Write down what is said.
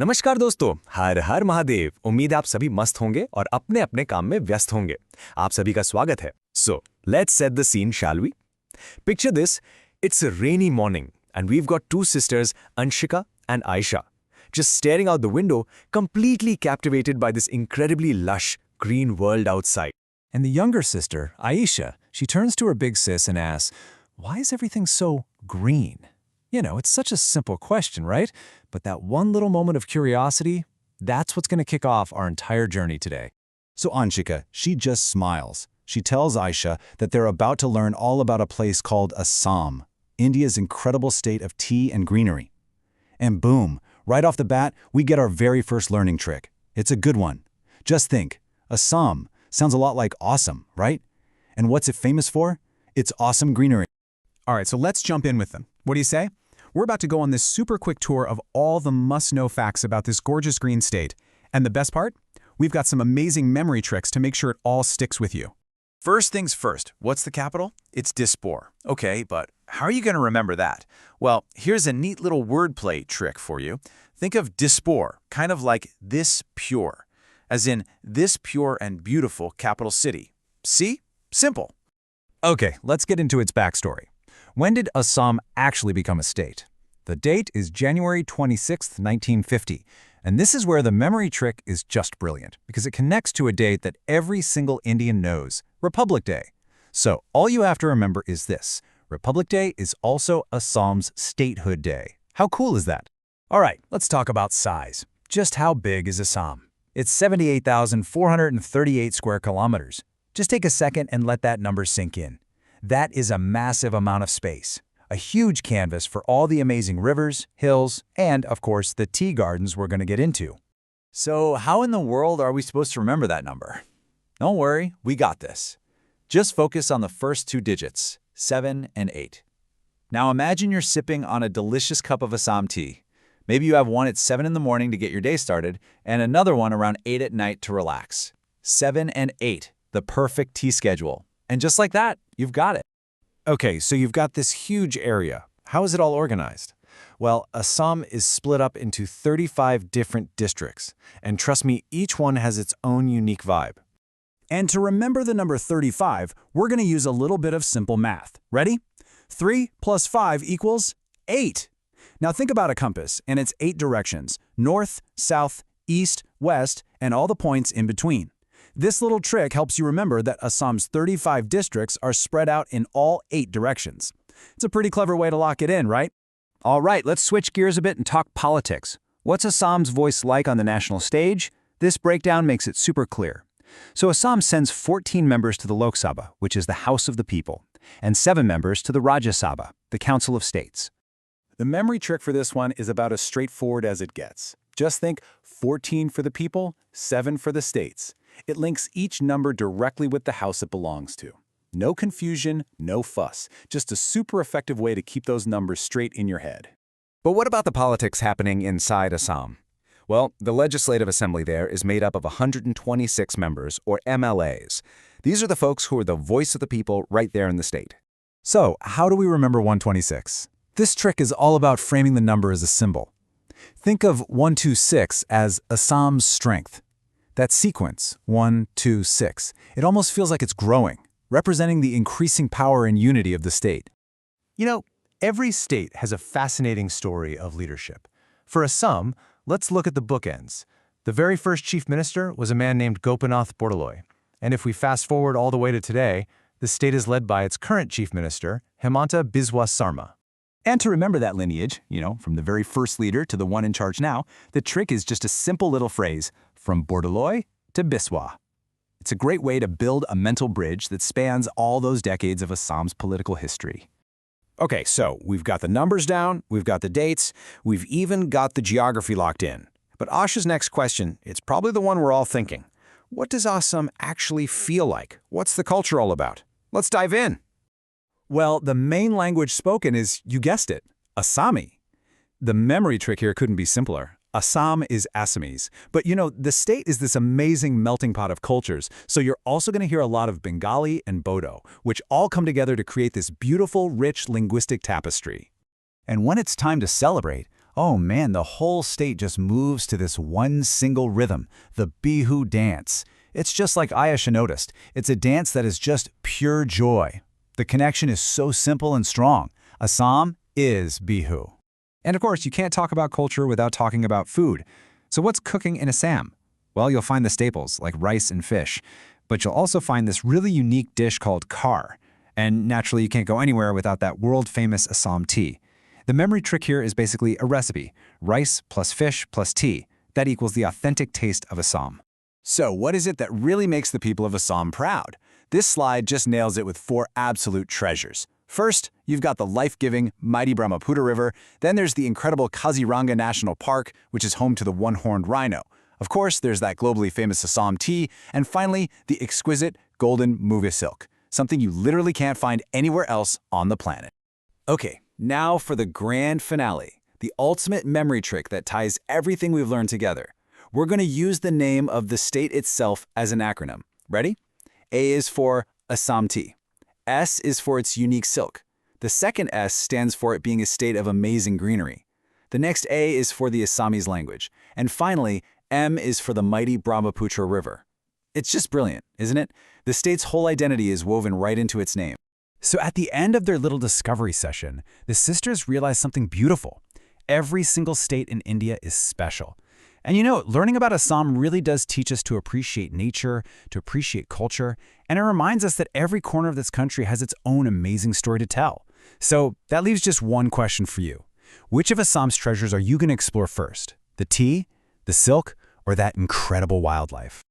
नमस्कार दोस्तों, हर हर महादेव। उम्मीद है आप सभी मस्त होंगे और अपने अपने काम में व्यस्त होंगे। आप सभी का स्वागत है। So, let's set the scene, shall we? Picture this, it's a rainy morning and we've got two sisters, Anshika and Aisha, just staring out the window, completely captivated by this incredibly lush, green world outside. And the younger sister, Aisha, she turns to her big sis and asks, "Why is everything so green?" You know, it's such a simple question, right? But that one little moment of curiosity, that's what's going to kick off our entire journey today. So Anshika, she just smiles. She tells Aisha that they're about to learn all about a place called Assam, India's incredible state of tea and greenery. And boom, right off the bat, we get our very first learning trick. It's a good one. Just think, Assam sounds a lot like awesome, right? And what's it famous for? It's awesome greenery. All right, so let's jump in with them. What do you say? We're about to go on this super quick tour of all the must-know facts about this gorgeous green state. And the best part? We've got some amazing memory tricks to make sure it all sticks with you. First things first, what's the capital? It's Dispur. Okay, but how are you going to remember that? Well, here's a neat little wordplay trick for you. Think of Dispur, kind of like this pure, as in this pure and beautiful capital city. See? Simple. Okay, let's get into its backstory. When did Assam actually become a state? The date is January 26, 1950, and this is where the memory trick is just brilliant, because it connects to a date that every single Indian knows, Republic Day. So all you have to remember is this: Republic Day is also Assam's statehood day. How cool is that? All right, let's talk about size. Just how big is Assam? It's 78,438 square kilometers. Just take a second and let that number sink in. That is a massive amount of space, a huge canvas for all the amazing rivers, hills, and, of course, the tea gardens we're going to get into. So how in the world are we supposed to remember that number? Don't worry, we got this. Just focus on the first two digits, 7 and 8. Now imagine you're sipping on a delicious cup of Assam tea. Maybe you have one at 7 in the morning to get your day started, and another one around 8 at night to relax. 7 and 8, the perfect tea schedule. And just like that, you've got it. Okay, so you've got this huge area. How is it all organized? Well, Assam is split up into 35 different districts, and trust me, each one has its own unique vibe. And to remember the number 35, we're going to use a little bit of simple math. Ready? 3 plus 5 equals 8. Now think about a compass and its 8 directions: north, south, east, west, and all the points in between. This little trick helps you remember that Assam's 35 districts are spread out in all 8 directions. It's a pretty clever way to lock it in, right? All right, let's switch gears a bit and talk politics. What's Assam's voice like on the national stage? This breakdown makes it super clear. So Assam sends 14 members to the Lok Sabha, which is the House of the People, and 7 members to the Rajya Sabha, the Council of States. The memory trick for this one is about as straightforward as it gets. Just think 14 for the people, 7 for the states. It links each number directly with the house it belongs to. No confusion, no fuss. Just a super effective way to keep those numbers straight in your head. But what about the politics happening inside Assam? Well, the Legislative Assembly there is made up of 126 members, or MLAs. These are the folks who are the voice of the people right there in the state. So, how do we remember 126? This trick is all about framing the number as a symbol. Think of 126 as Assam's strength. That sequence, 1, 2, 6, it almost feels like it's growing, representing the increasing power and unity of the state. You know, every state has a fascinating story of leadership. For Assam, let's look at the bookends. The very first chief minister was a man named Gopinath Bordoloi. And if we fast forward all the way to today, the state is led by its current chief minister, Himanta Biswa Sarma. And to remember that lineage, from the very first leader to the one in charge now, the trick is just a simple little phrase: from Bordoloi to Biswa. It's a great way to build a mental bridge that spans all those decades of Assam's political history. Okay, so we've got the numbers down, we've got the dates, we've even got the geography locked in. But Asha's next question, it's probably the one we're all thinking. What does Assam actually feel like? What's the culture all about? Let's dive in. Well, the main language spoken is, you guessed it, Assami. The memory trick here couldn't be simpler. Assam is Assamese. But the state is this amazing melting pot of cultures, so you're also going to hear a lot of Bengali and Bodo, which all come together to create this beautiful, rich linguistic tapestry. And when it's time to celebrate, Oh man, the whole state just moves to this one single rhythm, the Bihu dance. It's just like Ayesha noticed. It's a dance that is just pure joy. The connection is so simple and strong. Assam is Bihu. And of course, you can't talk about culture without talking about food. So what's cooking in Assam? Well, you'll find the staples, like rice and fish. But you'll also find this really unique dish called kar. And naturally, you can't go anywhere without that world-famous Assam tea. The memory trick here is basically a recipe. Rice plus fish plus tea. That equals the authentic taste of Assam. So what is it that really makes the people of Assam proud? This slide just nails it with 4 absolute treasures. First, you've got the life-giving, mighty Brahmaputra River. Then there's the incredible Kaziranga National Park, which is home to the one-horned rhino. Of course, there's that globally famous Assam tea. And finally, the exquisite golden muga silk, something you literally can't find anywhere else on the planet. Okay, now for the grand finale, the ultimate memory trick that ties everything we've learned together. We're going to use the name of the state itself as an acronym. Ready? A is for Assam tea. S is for its unique silk. The second S stands for it being a state of amazing greenery. The next A is for the Assamese language. And finally, M is for the mighty Brahmaputra River. It's just brilliant, isn't it? The state's whole identity is woven right into its name. So at the end of their little discovery session, the sisters realized something beautiful. Every single state in India is special. And you know, learning about Assam really does teach us to appreciate nature, to appreciate culture, and it reminds us that every corner of this country has its own amazing story to tell. So that leaves just one question for you. Which of Assam's treasures are you going to explore first? The tea, the silk, or that incredible wildlife?